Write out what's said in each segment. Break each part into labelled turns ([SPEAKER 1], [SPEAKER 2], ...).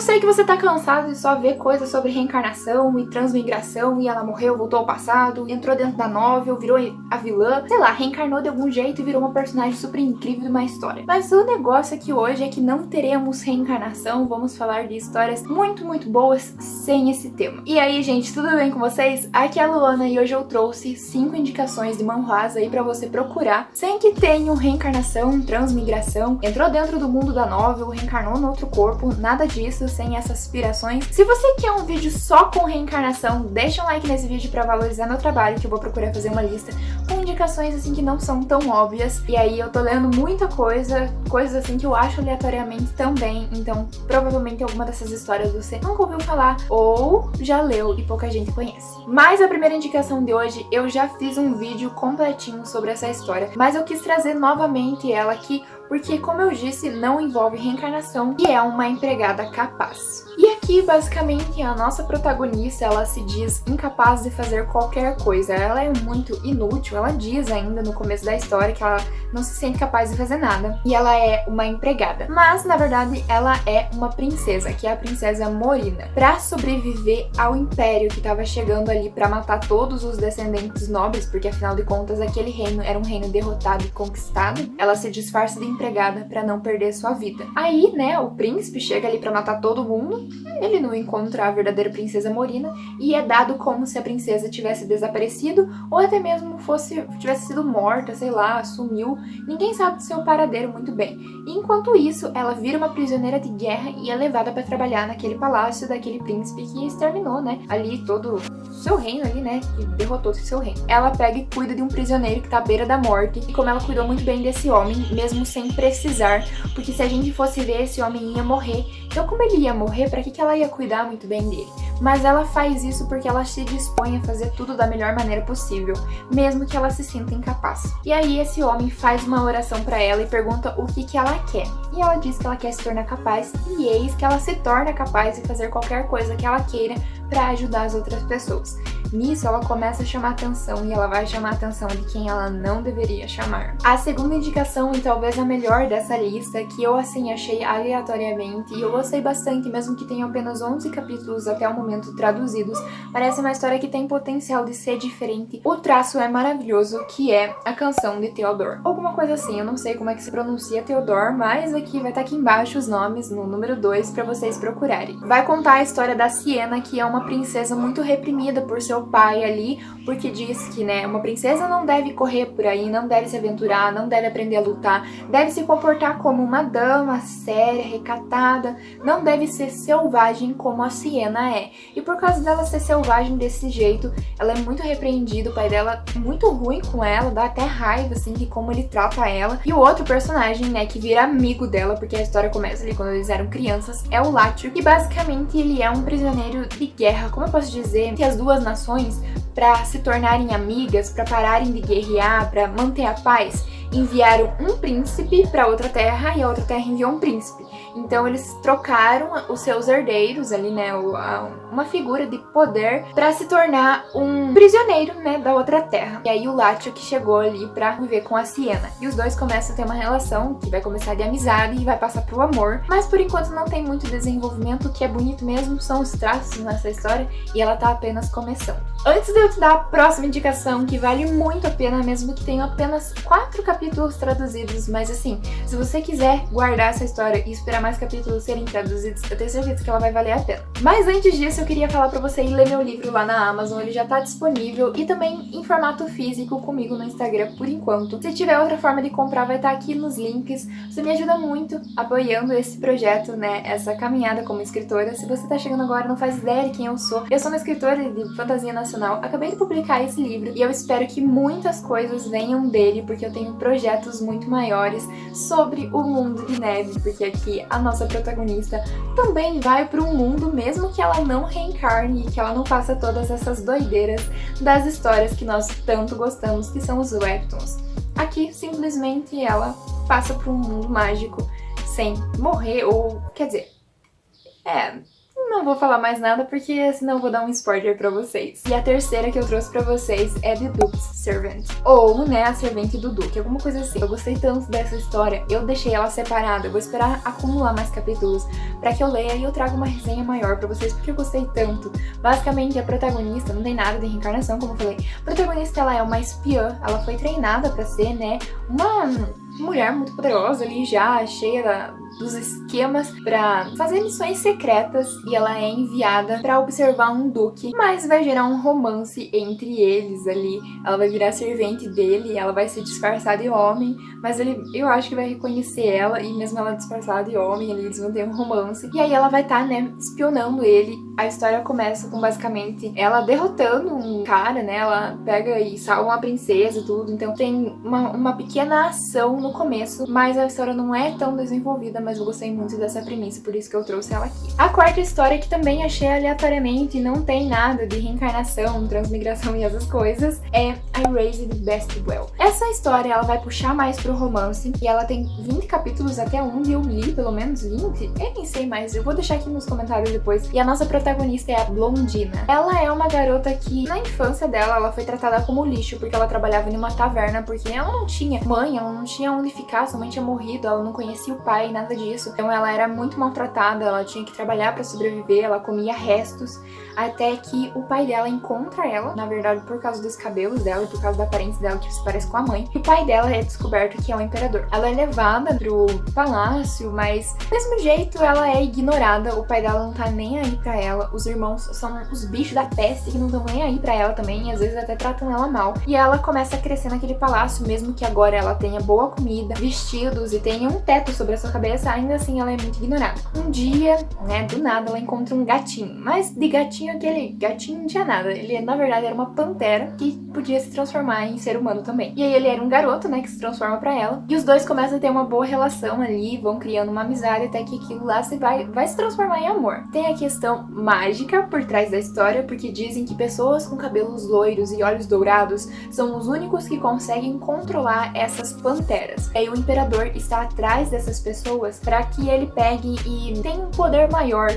[SPEAKER 1] sei que você tá cansado de só ver coisas sobre reencarnação e transmigração, e ela morreu, voltou ao passado, entrou dentro da novel, virou a vilã, sei lá, reencarnou de algum jeito e virou uma personagem super incrível de uma história. Mas o negócio aqui hoje é que não teremos reencarnação, vamos falar de histórias muito, muito boas sem esse tema. E aí, gente, tudo bem com vocês? Aqui é a Luana e hoje eu trouxe 5 indicações de manhwas aí pra você procurar, sem que tenham reencarnação, transmigração, entrou dentro do mundo da novel, reencarnou no outro corpo, nada disso, sem essas aspirações. Se você quer um vídeo só com reencarnação, deixa um like nesse vídeo pra valorizar meu trabalho, que eu vou procurar fazer uma lista com indicações assim que não são tão óbvias. E aí eu tô lendo muita coisas assim que eu acho aleatoriamente também, então provavelmente alguma dessas histórias você nunca ouviu falar ou já leu e pouca gente conhece. Mas a primeira indicação de hoje, eu já fiz um vídeo completinho sobre essa história, mas eu quis trazer novamente ela aqui porque, como eu disse, não envolve reencarnação e é uma empregada capaz. E aqui, basicamente, a nossa protagonista, ela se diz incapaz de fazer qualquer coisa. Ela é muito inútil, ela diz ainda no começo da história que ela não se sente capaz de fazer nada. E ela é uma empregada. Mas, na verdade, ela é uma princesa, que é a princesa Morina. Pra sobreviver ao império que estava chegando ali pra matar todos os descendentes nobres, porque afinal de contas aquele reino era um reino derrotado e conquistado, ela se disfarça de empregada pra não perder sua vida. Aí, né, o príncipe chega ali pra matar todo mundo, ele não encontra a verdadeira princesa Morina e é dado como se a princesa tivesse desaparecido ou até mesmo tivesse sido morta, sei lá, sumiu. Ninguém sabe do seu paradeiro muito bem. E enquanto isso, ela vira uma prisioneira de guerra e é levada pra trabalhar naquele palácio daquele príncipe que exterminou, né, ali todo o seu reino ali, né, que derrotou seu reino. Ela pega e cuida de um prisioneiro que tá à beira da morte, e como ela cuidou muito bem desse homem, mesmo sem precisar, porque se a gente fosse ver, esse homem ia morrer. Então, como ele ia morrer, pra que ela ia cuidar muito bem dele? Mas ela faz isso porque ela se dispõe a fazer tudo da melhor maneira possível, mesmo que ela se sinta incapaz. E aí esse homem faz uma oração pra ela e pergunta o que ela quer. E ela diz que ela quer se tornar capaz, e eis que ela se torna capaz de fazer qualquer coisa que ela queira pra ajudar as outras pessoas. Nisso, ela começa a chamar atenção, e ela vai chamar a atenção de quem ela não deveria chamar. A segunda indicação, e talvez a melhor dessa lista, que eu assim achei aleatoriamente, e eu gostei bastante, mesmo que tenha apenas 11 capítulos até o momento traduzidos, parece uma história que tem potencial de ser diferente. O traço é maravilhoso, que é A Canção de Theodore. Alguma coisa assim, eu não sei como é que se pronuncia Theodore, mas aqui vai estar aqui embaixo os nomes, no número 2, pra vocês procurarem. Vai contar a história da Siena, que é uma princesa muito reprimida por seu pai ali, porque diz que, né, uma princesa não deve correr por aí, não deve se aventurar, não deve aprender a lutar, deve se comportar como uma dama séria, recatada, não deve ser selvagem como a Siena é. E por causa dela ser selvagem desse jeito, ela é muito repreendida, o pai dela é muito ruim com ela, dá até raiva, assim, de como ele trata ela. E o outro personagem, né, que vira amigo dela, porque a história começa ali quando eles eram crianças, é o Látio, que basicamente ele é um prisioneiro de guerra, como eu posso dizer, que as duas nações, para se tornarem amigas, para pararem de guerrear, para manter a paz, enviaram um príncipe para outra terra e a outra terra enviou um príncipe. Então eles trocaram os seus herdeiros ali, né, uma figura de poder para se tornar um prisioneiro, né, da outra terra. E aí o Látio que chegou ali para viver com a Siena. E os dois começam a ter uma relação que vai começar de amizade e vai passar pro amor. Mas por enquanto não tem muito desenvolvimento, o que é bonito mesmo são os traços nessa história e ela tá apenas começando. Antes de eu te dar a próxima indicação, que vale muito a pena, mesmo que tenha apenas 4 capítulos traduzidos, mas assim, se você quiser guardar essa história e esperar mais capítulos serem traduzidos, eu tenho certeza que ela vai valer a pena. Mas antes disso, eu queria falar pra você ir ler meu livro lá na Amazon, ele já tá disponível e também em formato físico comigo no Instagram por enquanto. Se tiver outra forma de comprar, vai estar aqui nos links. Você me ajuda muito apoiando esse projeto, né, essa caminhada como escritora. Se você tá chegando agora e não faz ideia de quem eu sou uma escritora de fantasia nacional, acabei de publicar esse livro e eu espero que muitas coisas venham dele, porque eu tenho projetos muito maiores sobre o mundo de Neve, porque aqui a nossa protagonista também vai para um mundo, mesmo que ela não reencarne e que ela não faça todas essas doideiras das histórias que nós tanto gostamos, que são os webtoons. Aqui, simplesmente, ela passa para um mundo mágico sem morrer, ou, quer dizer, não vou falar mais nada porque senão eu vou dar um spoiler pra vocês. E a terceira que eu trouxe pra vocês é The Duke's Servant, ou, né, a servente do Duque, alguma coisa assim. Eu gostei tanto dessa história, eu deixei ela separada. Eu vou esperar acumular mais capítulos pra que eu leia e eu traga uma resenha maior pra vocês, porque eu gostei tanto. Basicamente, a protagonista não tem nada de reencarnação, como eu falei. A protagonista, ela é uma espiã, ela foi treinada pra ser, né, uma mulher muito poderosa ali, já cheia dos esquemas pra fazer missões secretas, e ela é enviada pra observar um duque, mas vai gerar um romance entre eles ali. Ela vai virar servente dele, ela vai se disfarçar de homem, mas eu acho que vai reconhecer ela, e mesmo ela disfarçada de homem, ali, eles vão ter um romance. E aí ela vai estar, né, espionando ele. A história começa com basicamente ela derrotando um cara, né, ela pega e salva uma princesa e tudo, então tem uma pequena ação no começo, mas a história não é tão desenvolvida, mas eu gostei muito dessa premissa, por isso que eu trouxe ela aqui. A quarta história, que também achei aleatoriamente, não tem nada de reencarnação, transmigração e essas coisas, é I Raised Best Well. Essa história, ela vai puxar mais pro romance, e ela tem 20 capítulos até onde eu li, pelo menos 20, eu nem sei mais, eu vou deixar aqui nos comentários depois. E a nossa protagonista é a Blondina. Ela é uma garota que, na infância dela, ela foi tratada como lixo, porque ela trabalhava em uma taverna, porque ela não tinha mãe, ela não tinha onde ficar, sua mãe tinha morrido, ela não conhecia o pai, nada disso. Então ela era muito maltratada, ela tinha que trabalhar pra sobreviver, ela comia restos, até que o pai dela encontra ela, na verdade por causa dos cabelos dela e por causa da aparência dela que se parece com a mãe. E o pai dela é descoberto que é o imperador. Ela é levada pro palácio, mas do mesmo jeito ela é ignorada, o pai dela não tá nem aí pra ela, os irmãos são os bichos da peste que não estão nem aí pra ela também, e às vezes até tratam ela mal. E ela começa a crescer naquele palácio, mesmo que agora ela tenha boa comida, vestidos e tenha um teto sobre a sua cabeça, ainda assim ela é muito ignorada. Um dia, né, do nada ela encontra um gatinho, mas de gatinho, aquele gatinho não tinha nada, ele na verdade era uma pantera que podia se transformar em ser humano também. E aí ele era um garoto, né, que se transforma pra ela, e os dois começam a ter uma boa relação ali, vão criando uma amizade até que aquilo lá vai se transformar em amor. Tem a questão mágica por trás da história, porque dizem que pessoas com cabelos loiros e olhos dourados são os únicos que conseguem controlar essas panteras. E aí o imperador está atrás dessas pessoas para que ele pegue e tenha um poder maior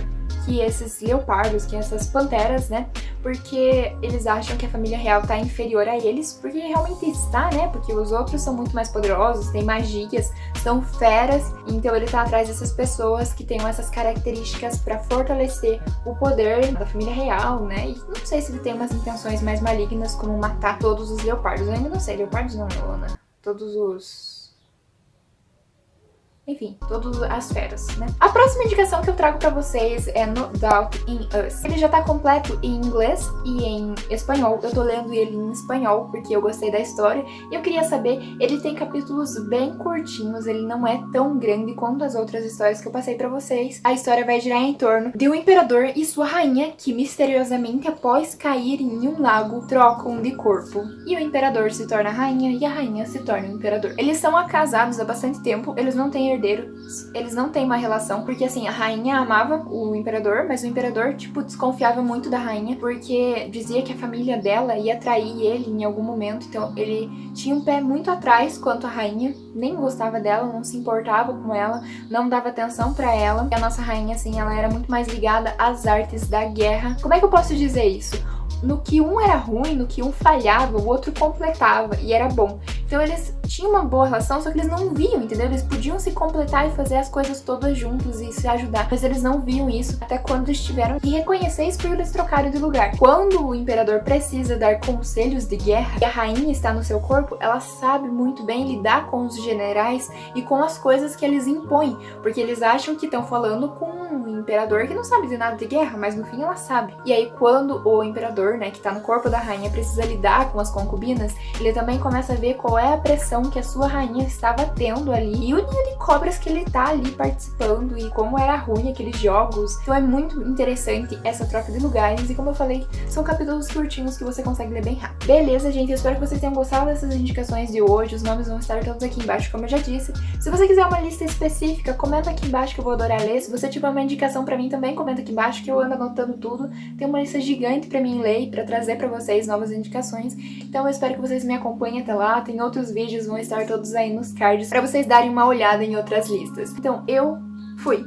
[SPEAKER 1] que esses leopardos, que essas panteras, né? Porque eles acham que a família real tá inferior a eles, porque realmente está, né? Porque os outros são muito mais poderosos, têm magias, são feras, então ele tá atrás dessas pessoas que tenham essas características para fortalecer o poder da família real, né? E não sei se ele tem umas intenções mais malignas, como matar todos os leopardos. Eu ainda não sei, leopardos não, Luana. Todos os... Enfim, todas as feras, né? A próxima indicação que eu trago pra vocês é No Doubt in Us. Ele já tá completo em inglês e em espanhol. Eu tô lendo ele em espanhol porque eu gostei da história e eu queria saber, ele tem capítulos bem curtinhos, ele não é tão grande quanto as outras histórias que eu passei pra vocês. A história vai girar em torno de um imperador e sua rainha que misteriosamente, após cair em um lago, trocam de corpo. E o imperador se torna a rainha e a rainha se torna o imperador. Eles são casados há bastante tempo, eles não têm herdeiros, eles não têm uma relação, porque assim, a rainha amava o imperador, mas o imperador, tipo, desconfiava muito da rainha, porque dizia que a família dela ia trair ele em algum momento, então ele tinha um pé muito atrás quanto a rainha, nem gostava dela, não se importava com ela, não dava atenção pra ela. E a nossa rainha, assim, ela era muito mais ligada às artes da guerra. Como é que eu posso dizer isso? No que um era ruim, no que um falhava, o outro completava e era bom. Então eles tinham uma boa relação, só que eles não viam, entendeu? Eles podiam se completar e fazer as coisas todas juntos e se ajudar, mas eles não viam isso até quando eles tiveram que reconhecer isso por eles trocaram de lugar. Quando o imperador precisa dar conselhos de guerra e a rainha está no seu corpo, ela sabe muito bem lidar com os generais e com as coisas que eles impõem, porque eles acham que estão falando com um imperador que não sabe de nada de guerra, mas no fim ela sabe. E aí quando o imperador, né, que tá no corpo da rainha, precisa lidar com as concubinas, ele também começa a ver qual é a pressão que a sua rainha estava tendo ali e o ninho de cobras que ele tá ali participando e como era ruim aqueles jogos. Então é muito interessante essa troca de lugares e, como eu falei, são capítulos curtinhos que você consegue ler bem rápido. Beleza, gente? Eu espero que vocês tenham gostado dessas indicações de hoje. Os nomes vão estar todos aqui embaixo, como eu já disse. Se você quiser uma lista específica, comenta aqui embaixo que eu vou adorar ler. Se você tiver uma indicação pra mim também, comenta aqui embaixo que eu ando anotando tudo. Tem uma lista gigante pra mim ler e pra trazer pra vocês novas indicações. Então eu espero que vocês me acompanhem até lá. Tem outros vídeos, vão estar todos aí nos cards pra vocês darem uma olhada em outras listas. Então eu fui!